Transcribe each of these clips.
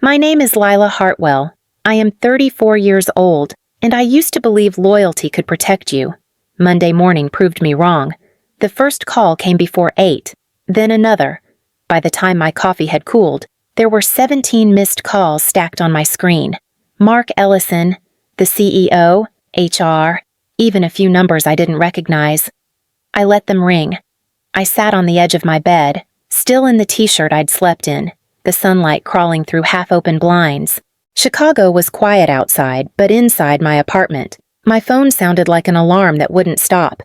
My name is Lila Hartwell. I am 34 years old, and I used to believe loyalty could protect you. Monday morning proved me wrong. The first call came before 8, then another. By the time my coffee had cooled, there were 17 missed calls stacked on my screen. Mark Ellison, the CEO, HR, even a few numbers I didn't recognize. I let them ring. I sat on the edge of my bed, still in the t-shirt I'd slept in, the sunlight crawling through half-open blinds. Chicago was quiet outside, but inside my apartment, my phone sounded like an alarm that wouldn't stop.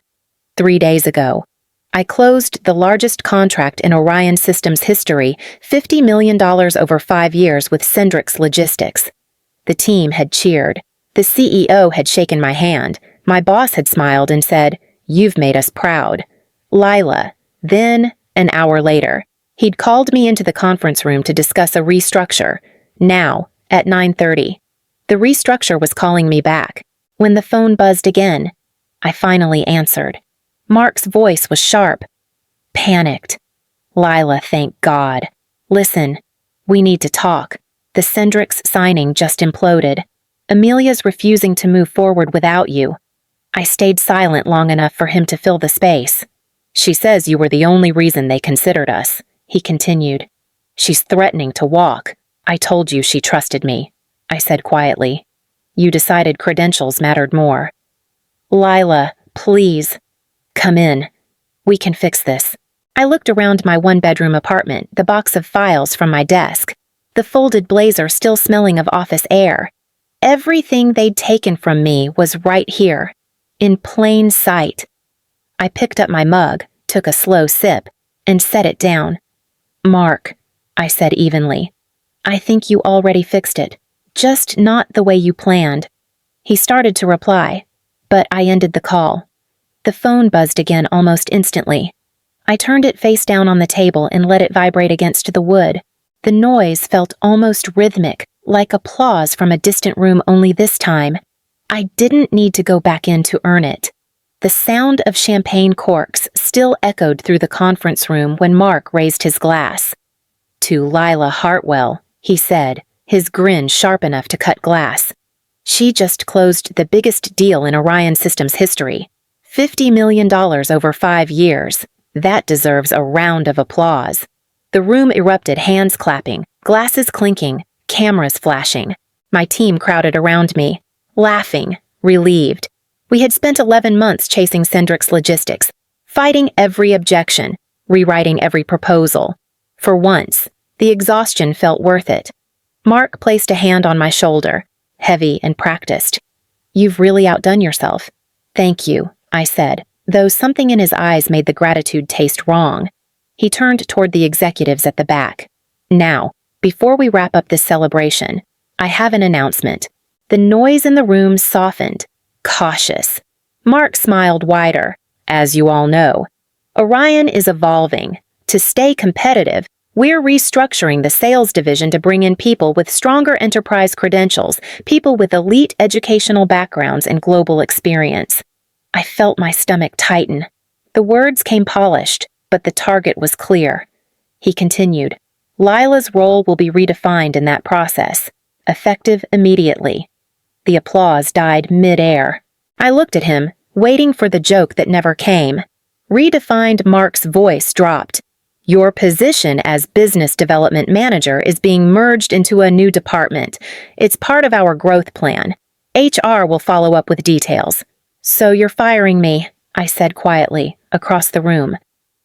3 days ago, I closed the largest contract in Orion Systems history, $50 million over 5 years with Sendrix Logistics. The team had cheered. The CEO had shaken my hand. My boss had smiled and said, "You've made us proud." Lila. Then, an hour later, he'd called me into the conference room to discuss a restructure. Now, at 9:30. The restructure was calling me back. When the phone buzzed again, I finally answered. Mark's voice was sharp. Panicked. "Lila, thank God. Listen, we need to talk. The Sendrix signing just imploded. Amelia's refusing to move forward without you." I stayed silent long enough for him to fill the space. "She says you were the only reason they considered us," he continued. "She's threatening to walk. I told you she trusted me," I said quietly. "You decided credentials mattered more." "Lila, please. Come in. We can fix this." I looked around my one-bedroom apartment, the box of files from my desk, the folded blazer still smelling of office air. Everything they'd taken from me was right here, in plain sight. I picked up my mug, took a slow sip, and set it down. "Mark," I said evenly, "I think you already fixed it, just not the way you planned." He started to reply, but I ended the call. The phone buzzed again almost instantly. I turned it face down on the table and let it vibrate against the wood. The noise felt almost rhythmic, like applause from a distant room, only this time, I didn't need to go back in to earn it. The sound of champagne corks still echoed through the conference room when Mark raised his glass. "To Lila Hartwell," he said, his grin sharp enough to cut glass. "She just closed the biggest deal in Orion Systems history. $50 million over 5 years. That deserves a round of applause." The room erupted, hands clapping, glasses clinking, cameras flashing. My team crowded around me, laughing, relieved. We had spent 11 months chasing Sendrix Logistics, fighting every objection, rewriting every proposal. For once, the exhaustion felt worth it. Mark placed a hand on my shoulder, heavy and practiced. "You've really outdone yourself." "Thank you," I said, though something in his eyes made the gratitude taste wrong. He turned toward the executives at the back. "Now, before we wrap up this celebration, I have an announcement." The noise in the room softened, cautious. Mark smiled wider. "As you all know, Orion is evolving. To stay competitive, we're restructuring the sales division to bring in people with stronger enterprise credentials, people with elite educational backgrounds and global experience." I felt my stomach tighten. The words came polished, but the target was clear. He continued, "Lila's role will be redefined in that process, effective immediately." The applause died mid-air. I looked at him, waiting for the joke that never came. Redefined. Mark's voice dropped. "Your position as business development manager is being merged into a new department. It's part of our growth plan. HR will follow up with details." "So you're firing me," I said quietly, across the room.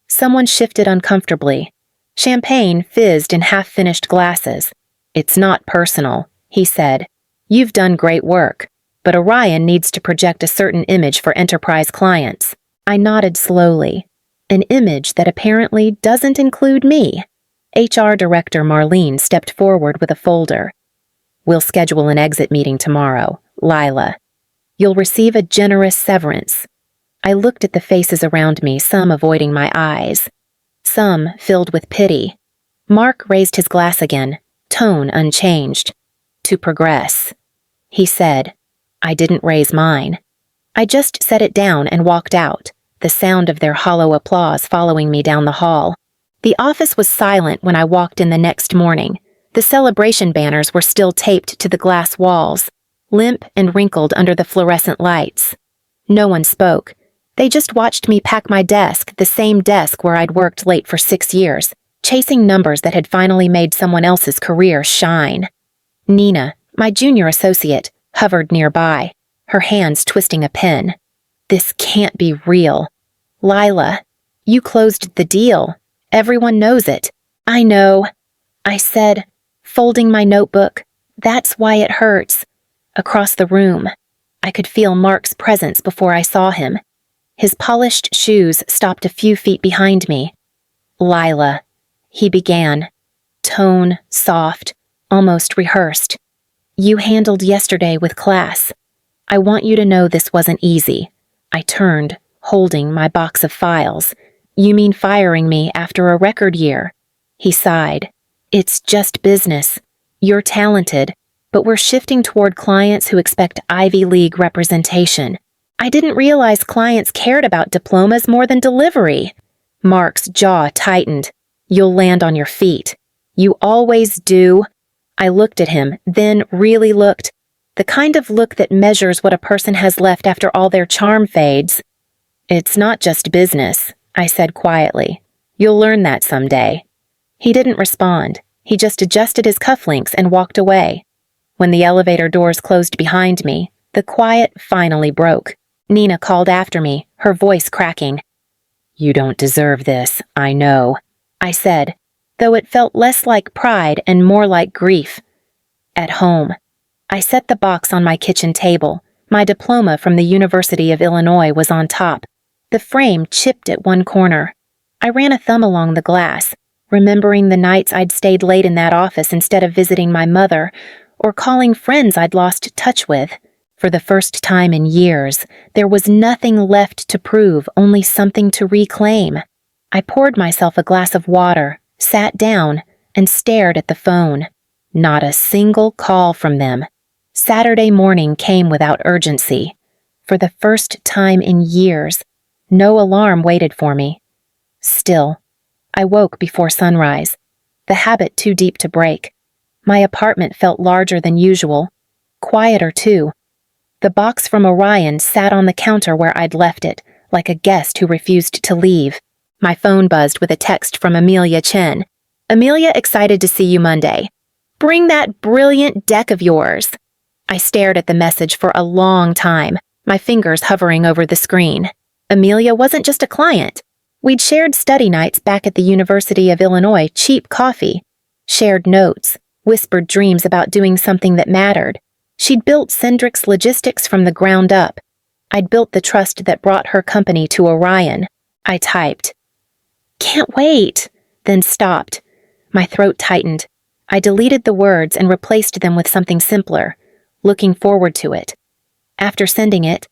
Someone shifted uncomfortably. Champagne fizzed in half-finished glasses. "It's not personal," he said. "You've done great work, but Orion needs to project a certain image for enterprise clients." I nodded slowly. An image that apparently doesn't include me. HR Director Marlene stepped forward with a folder. "We'll schedule an exit meeting tomorrow, Lila. You'll receive a generous severance." I looked at the faces around me, some avoiding my eyes, some filled with pity. Mark raised his glass again, tone unchanged. "To progress," he said. I didn't raise mine. I just set it down and walked out, the sound of their hollow applause following me down the hall. The office was silent when I walked in the next morning. The celebration banners were still taped to the glass walls, limp and wrinkled under the fluorescent lights. No one spoke. They just watched me pack my desk, the same desk where I'd worked late for 6 years, chasing numbers that had finally made someone else's career shine. Nina, my junior associate, hovered nearby, her hands twisting a pen. This can't be real. Lila, you closed the deal. Everyone knows it. I know, I said, folding my notebook. That's why it hurts. Across the room, I could feel Mark's presence before I saw him. His polished shoes stopped a few feet behind me. Lila, he began, tone soft, almost rehearsed. You handled yesterday with class. I want you to know this wasn't easy. I turned, holding my box of files. You mean firing me after a record year? He sighed. It's just business. You're talented, but we're shifting toward clients who expect Ivy League representation. I didn't realize clients cared about diplomas more than delivery. Mark's jaw tightened. You'll land on your feet. You always do. I looked at him, then really looked. The kind of look that measures what a person has left after all their charm fades. It's not just business, I said quietly. You'll learn that someday. He didn't respond. He just adjusted his cufflinks and walked away. When the elevator doors closed behind me, the quiet finally broke. Nina called after me, her voice cracking. You don't deserve this, I know, I said, though it felt less like pride and more like grief. At home, I set the box on my kitchen table. My diploma from the University of Illinois was on top. The frame chipped at one corner. I ran a thumb along the glass, remembering the nights I'd stayed late in that office instead of visiting my mother or calling friends I'd lost touch with. For the first time in years, there was nothing left to prove, only something to reclaim. I poured myself a glass of water, sat down, and stared at the phone. Not a single call from them. Saturday morning came without urgency. For the first time in years, no alarm waited for me. Still, I woke before sunrise, the habit too deep to break. My apartment felt larger than usual, quieter too. The box from Orion sat on the counter where I'd left it, like a guest who refused to leave. My phone buzzed with a text from Amelia Chen. Amelia, excited to see you Monday. Bring that brilliant deck of yours. I stared at the message for a long time, my fingers hovering over the screen. Amelia wasn't just a client. We'd shared study nights back at the University of Illinois, cheap coffee, shared notes, whispered dreams about doing something that mattered. She'd built Cendrix Logistics from the ground up. I'd built the trust that brought her company to Orion. I typed, "Can't wait," then stopped. My throat tightened. I deleted the words and replaced them with something simpler, looking forward to it. After sending it,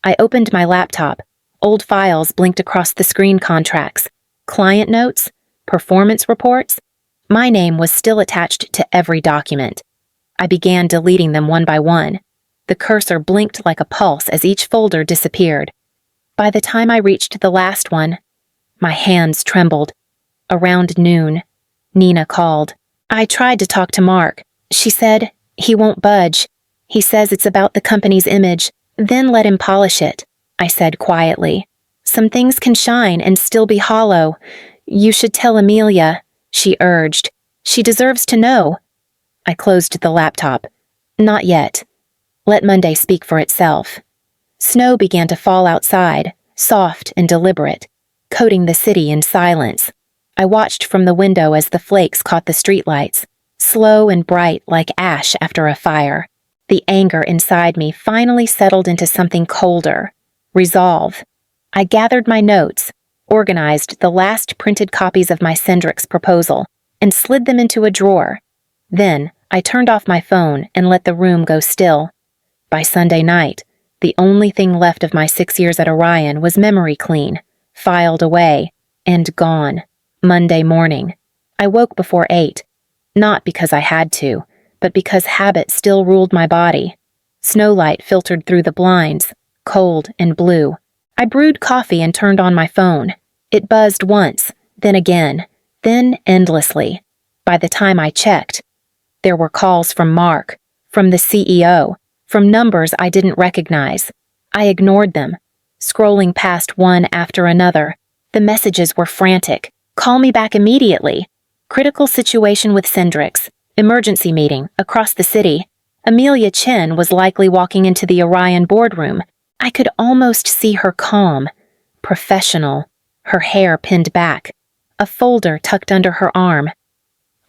I opened my laptop. Old files blinked across the screen. Contracts, client notes, performance reports. My name was still attached to every document. I began deleting them one by one. The cursor blinked like a pulse as each folder disappeared. By the time I reached the last one, my hands trembled. Around noon, Nina called. I tried to talk to Mark. She said, he won't budge. He says it's about the company's image. Then let him polish it, I said quietly. Some things can shine and still be hollow. You should tell Amelia, she urged. She deserves to know. I closed the laptop. Not yet. Let Monday speak for itself. Snow began to fall outside, soft and deliberate, coating the city in silence. I watched from the window as the flakes caught the streetlights, slow and bright like ash after a fire. The anger inside me finally settled into something colder. Resolve. I gathered my notes, organized the last printed copies of my Cendrix proposal, and slid them into a drawer. Then, I turned off my phone and let the room go still. By Sunday night, the only thing left of my 6 years at Orion was memory clean, filed away, and gone. Monday morning, I woke before 8, not because I had to, but because habit still ruled my body. Snowlight filtered through the blinds, cold and blue. I brewed coffee and turned on my phone. It buzzed once, then again, then endlessly. By the time I checked, There were calls from Mark, from the CEO, from numbers I didn't recognize. I ignored them, scrolling past one after another. The messages were frantic. Call me back immediately. Critical situation with Cendrix. Emergency meeting, across the city. Amelia Chen was likely walking into the Orion boardroom. I could almost see her calm, professional, her hair pinned back, a folder tucked under her arm.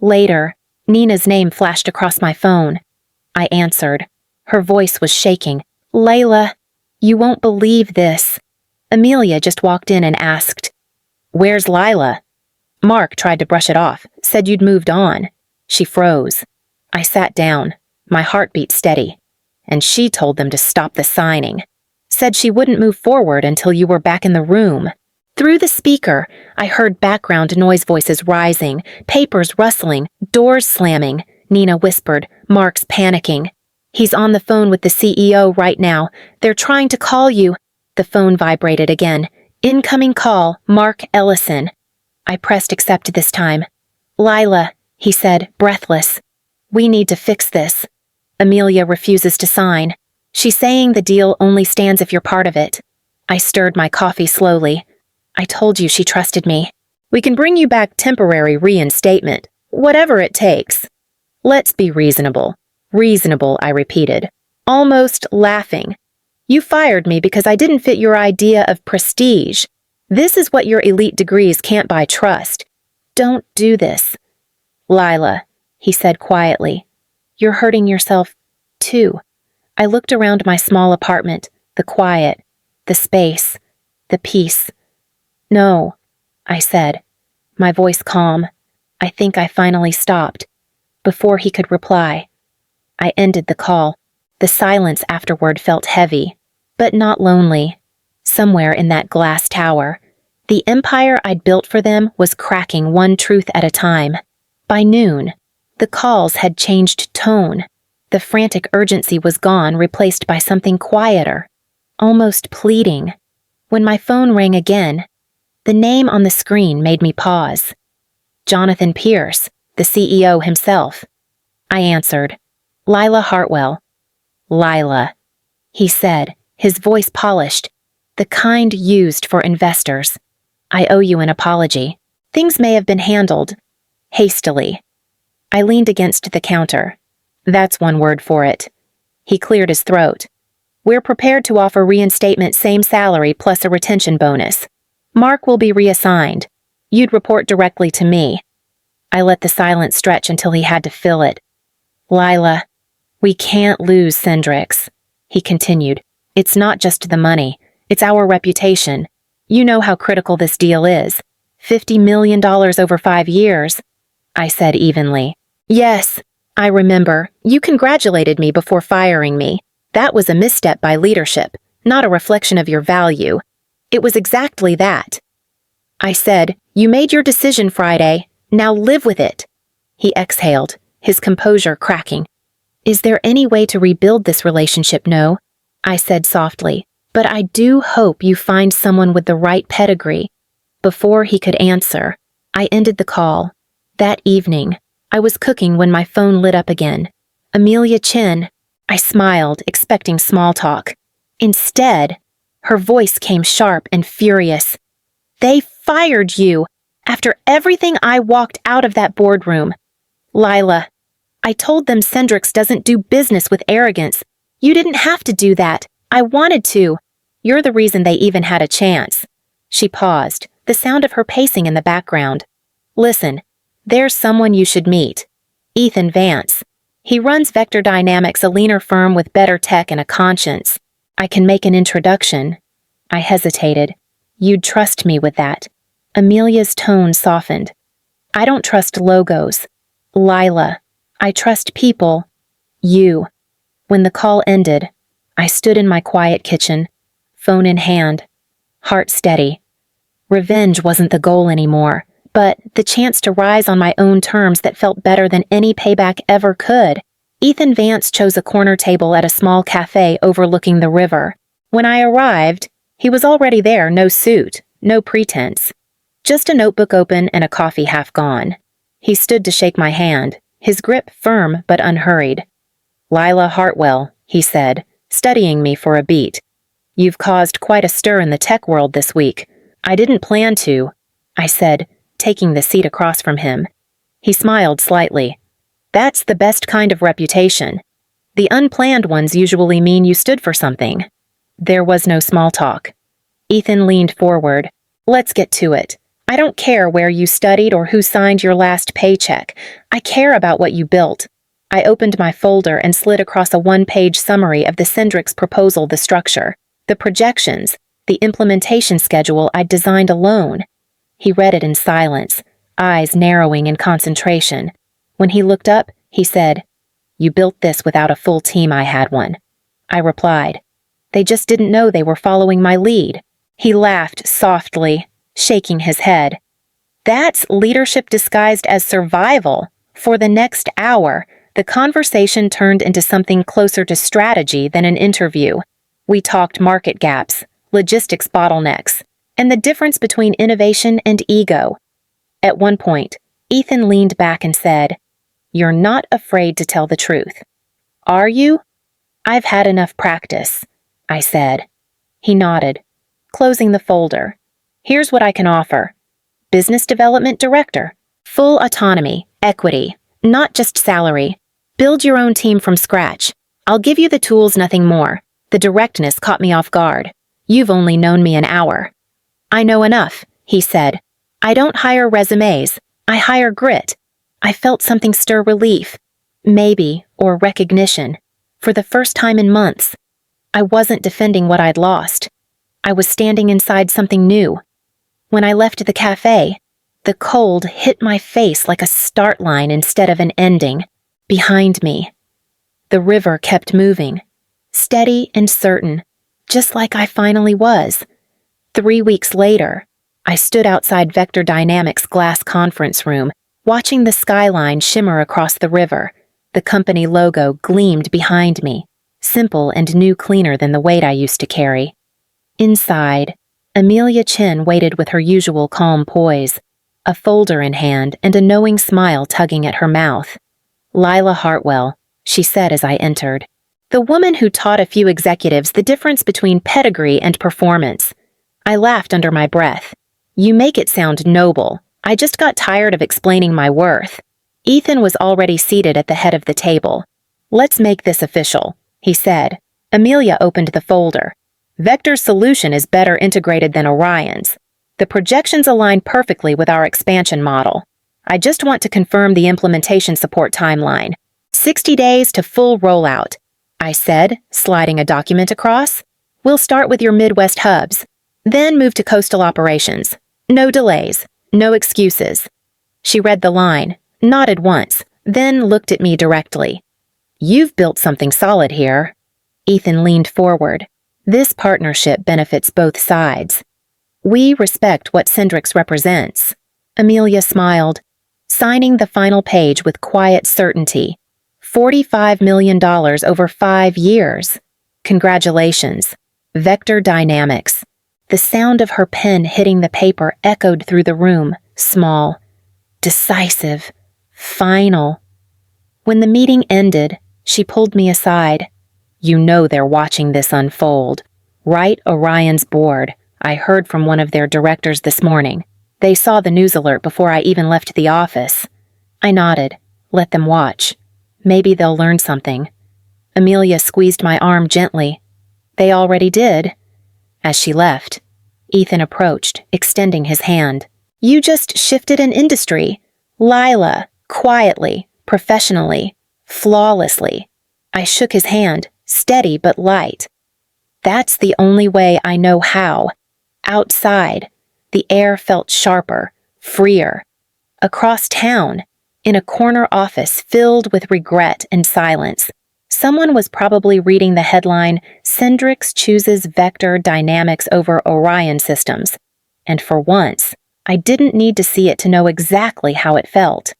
Later, Nina's name flashed across my phone. I answered. Her voice was shaking. "Layla, you won't believe this." Amelia just walked in and asked, "Where's Lila?" Mark tried to brush it off, said you'd moved on. She froze. I sat down, my heartbeat steady. And she told them to stop the signing. Said she wouldn't move forward until you were back in the room. Through the speaker, I heard background noise voices rising, papers rustling, doors slamming. Nina whispered, "Mark's panicking. He's on the phone with the CEO right now. They're trying to call you." The phone vibrated again. "Incoming call, Mark Ellison." I pressed accept this time. "Lila," he said, breathless. "We need to fix this. Amelia refuses to sign. She's saying the deal only stands if you're part of it." I stirred my coffee slowly. "I told you she trusted me. We can bring you back temporary reinstatement, whatever it takes." "Let's be reasonable." "Reasonable," I repeated, almost laughing. "You fired me because I didn't fit your idea of prestige. This is what your elite degrees can't buy trust. Don't do this." "Lila," he said quietly, "you're hurting yourself, too." I looked around my small apartment, the quiet, the space, the peace. "No," I said, my voice calm. I think I finally stopped. Before he could reply, I ended the call. The silence afterward felt heavy, but not lonely. Somewhere in that glass tower, the empire I'd built for them was cracking one truth at a time. By noon, the calls had changed tone. The frantic urgency was gone, replaced by something quieter, almost pleading. When my phone rang again, the name on the screen made me pause. Jonathan Pierce, the CEO himself. I answered, "Lila Hartwell." "Lila," he said, his voice polished, the kind used for investors. "I owe you an apology. Things may have been handled hastily." I leaned against the counter. "That's one word for it." He cleared his throat. "We're prepared to offer reinstatement, same salary plus a retention bonus. Mark will be reassigned. You'd report directly to me." I let the silence stretch until he had to fill it. "Lila, we can't lose Cendrix," he continued. "It's not just the money. It's our reputation. You know how critical this deal is. $50 million over 5 years." I said evenly. "Yes, I remember. You congratulated me before firing me. That was a misstep by leadership, not a reflection of your value. It was exactly that." I said, "You made your decision Friday. Now live with it." He exhaled, his composure cracking. "Is there any way to rebuild this relationship? No," I said softly, "but I do hope you find someone with the right pedigree." Before he could answer, I ended the call. That evening, I was cooking when my phone lit up again. "Amelia Chen." I smiled, expecting small talk. Instead, her voice came sharp and furious. "They fired you after everything I walked out of that boardroom. Lila, I told them Cendrix doesn't do business with arrogance. You didn't have to do that. I wanted to. You're the reason they even had a chance." She paused, the sound of her pacing in the background. "Listen, there's someone you should meet. Ethan Vance. He runs Vector Dynamics, a leaner firm with better tech and a conscience. I can make an introduction." I hesitated. "You'd trust me with that." Amelia's tone softened. "I don't trust logos. Lila, I trust people. You." When the call ended, I stood in my quiet kitchen, phone in hand, heart steady. Revenge wasn't the goal anymore, but the chance to rise on my own terms that felt better than any payback ever could. Ethan Vance chose a corner table at a small cafe overlooking the river. When I arrived, he was already there, no suit, no pretense. Just a notebook open and a coffee half gone. He stood to shake my hand, his grip firm but unhurried. "Lila Hartwell," he said, studying me for a beat. "You've caused quite a stir in the tech world this week. I didn't plan to," I said, taking the seat across from him. He smiled slightly. "That's the best kind of reputation. The unplanned ones usually mean you stood for something." There was no small talk. Ethan leaned forward. "Let's get to it. I don't care where you studied or who signed your last paycheck. I care about what you built." I opened my folder and slid across a one-page summary of the Sendrix proposal, the structure, the projections, the implementation schedule I'd designed alone. He read it in silence, eyes narrowing in concentration. When he looked up, he said, "You built this without a full team. I had one." I replied, "They just didn't know they were following my lead." He laughed softly, shaking his head. "That's leadership disguised as survival." For the next hour, the conversation turned into something closer to strategy than an interview. We talked market gaps, logistics bottlenecks, and the difference between innovation and ego. At one point, Ethan leaned back and said, "You're not afraid to tell the truth, are you?" "I've had enough practice," I said. He nodded, closing the folder. "Here's what I can offer. Business Development Director. Full autonomy, equity, not just salary. Build your own team from scratch. I'll give you the tools, nothing more." The directness caught me off guard. "You've only known me an hour." "I know enough," he said. "I don't hire resumes. I hire grit." I felt something stir relief. Maybe, or recognition. For the first time in months. I wasn't defending what I'd lost. I was standing inside something new. When I left the cafe, the cold hit my face like a start line instead of an ending. Behind me, the river kept moving, steady and certain, just like I finally was. 3 weeks later, I stood outside Vector Dynamics' glass conference room, watching the skyline shimmer across the river. The company logo gleamed behind me, simple and new, cleaner than the weight I used to carry. Inside, Amelia Chin waited with her usual calm poise, a folder in hand and a knowing smile tugging at her mouth. "Lila Hartwell," she said as I entered. "The woman who taught a few executives the difference between pedigree and performance." I laughed under my breath. "You make it sound noble. I just got tired of explaining my worth." Ethan was already seated at the head of the table. "Let's make this official," he said. Amelia opened the folder. "Vector's solution is better integrated than Orion's. The projections align perfectly with our expansion model. I just want to confirm the implementation support timeline. 60 days to full rollout," I said, sliding a document across. "We'll start with your Midwest hubs, then move to coastal operations. No delays, no excuses." She read the line, nodded once, then looked at me directly. "You've built something solid here." Ethan leaned forward. "This partnership benefits both sides. We respect what Sendrix represents." Amelia smiled, signing the final page with quiet certainty. $45 million over 5 years. Congratulations. Vector Dynamics. The sound of her pen hitting the paper echoed through the room, small, decisive, final. When the meeting ended, she pulled me aside. "You know they're watching this unfold. Right, Orion's board. I heard from one of their directors this morning. They saw the news alert before I even left the office." I nodded. "Let them watch. Maybe they'll learn something." Amelia squeezed my arm gently. "They already did." As she left, Ethan approached, extending his hand. "You just shifted an industry. Lila, quietly, professionally, flawlessly." I shook his hand, steady but light. "That's the only way I know how." Outside, the air felt sharper, freer. Across town, in a corner office filled with regret and silence, someone was probably reading the headline, "Sendrix chooses Vector Dynamics over Orion Systems." And for once, I didn't need to see it to know exactly how it felt.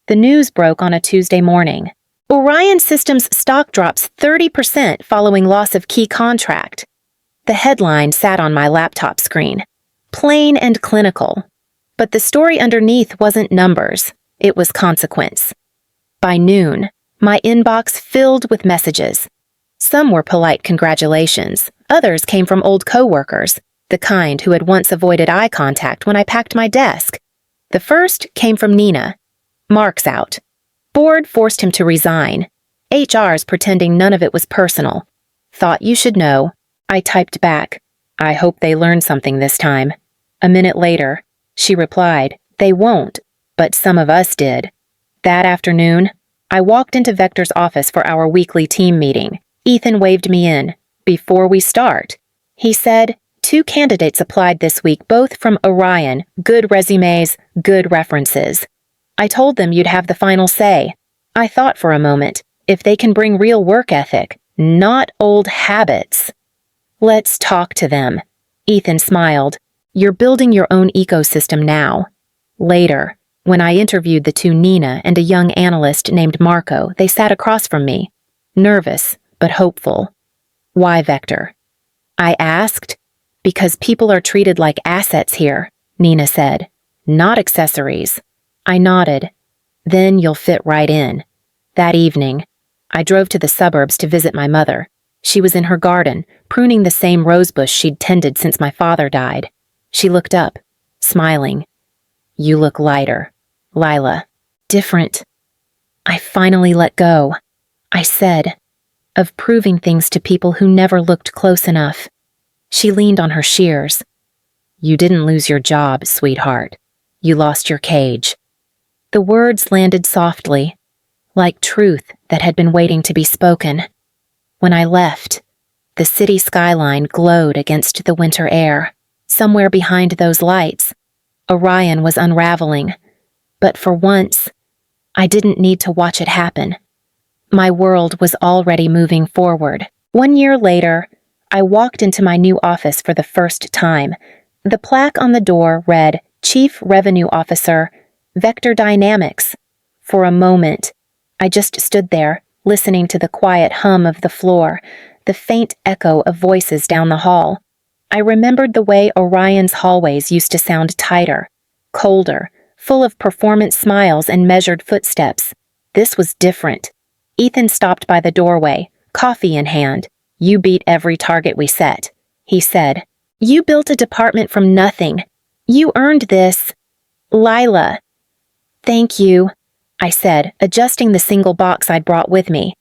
The news broke on a Tuesday morning. Orion Systems stock drops 30% following loss of key contract. The headline sat on my laptop screen. Plain and clinical. But the story underneath wasn't numbers. It was consequence. By noon, my inbox filled with messages. Some were polite congratulations, others came from old coworkers, the kind who had once avoided eye contact when I packed my desk. The first came from Nina. "Mark's out. Board forced him to resign. HR's pretending none of it was personal. Thought you should know." I typed back, "I hope they learn something this time." A minute later, she replied, "They won't, but some of us did." That afternoon, I walked into Vector's office for our weekly team meeting. Ethan waved me in. "Before we start," he said, "2 candidates applied this week, both from Orion, good resumes, good references. I told them you'd have the final say. I thought for a moment, if they can bring real work ethic, not old habits." "Let's talk to them." Ethan smiled. "You're building your own ecosystem now." Later, when I interviewed the 2 Nina and a young analyst named Marco, they sat across from me, nervous but hopeful. "Why Vector?" I asked. "Because people are treated like assets here," Nina said, "not accessories." I nodded. "Then you'll fit right in." That evening, I drove to the suburbs to visit my mother. She was in her garden, pruning the same rosebush she'd tended since my father died. She looked up, smiling. "You look lighter, Lila. Different." I finally let go, I said, of proving things to people who never looked close enough. She leaned on her shears. "You didn't lose your job, sweetheart. You lost your cage." The words landed softly, like truth that had been waiting to be spoken. When I left, the city skyline glowed against the winter air. Somewhere behind those lights, Orion was unraveling. But for once, I didn't need to watch it happen. My world was already moving forward. 1 year later, I walked into my new office for the first time. The plaque on the door read, "Chief Revenue Officer, Vector Dynamics." For a moment, I just stood there, listening to the quiet hum of the floor, the faint echo of voices down the hall. I remembered the way Orion's hallways used to sound tighter, colder, full of performance smiles and measured footsteps. This was different. Ethan stopped by the doorway, coffee in hand. "You beat every target we set," he said. "You built a department from nothing. You earned this." "Lila." "Thank you," I said, adjusting the single box I'd brought with me.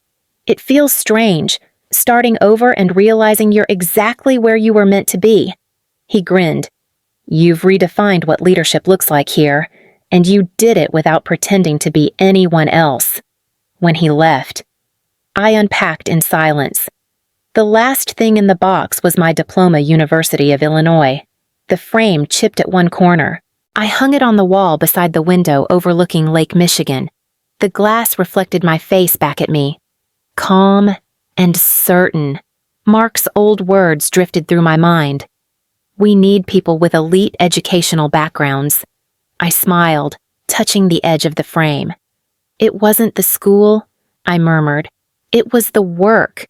"It feels strange, starting over and realizing you're exactly where you were meant to be." He grinned. "You've redefined what leadership looks like here, and you did it without pretending to be anyone else." When he left, I unpacked in silence. The last thing in the box was my diploma, University of Illinois. The frame chipped at one corner. I hung it on the wall beside the window overlooking Lake Michigan. The glass reflected my face back at me. Calm and certain. Mark's old words drifted through my mind. "We need people with elite educational backgrounds." I smiled, touching the edge of the frame. "It wasn't the school," I murmured. "It was the work."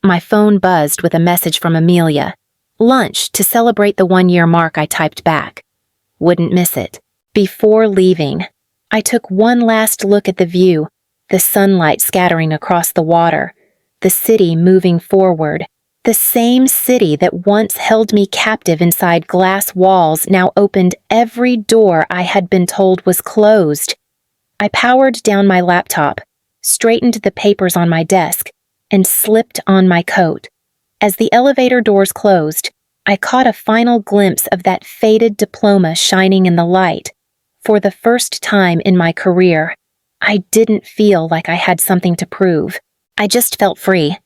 My phone buzzed with a message from Amelia. "Lunch to celebrate the 1-year mark," I typed back. Wouldn't miss it. Before leaving, I took one last look at the view, the sunlight scattering across the water, the city moving forward. The same city that once held me captive inside glass walls now opened every door I had been told was closed. I powered down my laptop, straightened the papers on my desk, and slipped on my coat. As the elevator doors closed, I caught a final glimpse of that faded diploma shining in the light. For the first time in my career, I didn't feel like I had something to prove. I just felt free.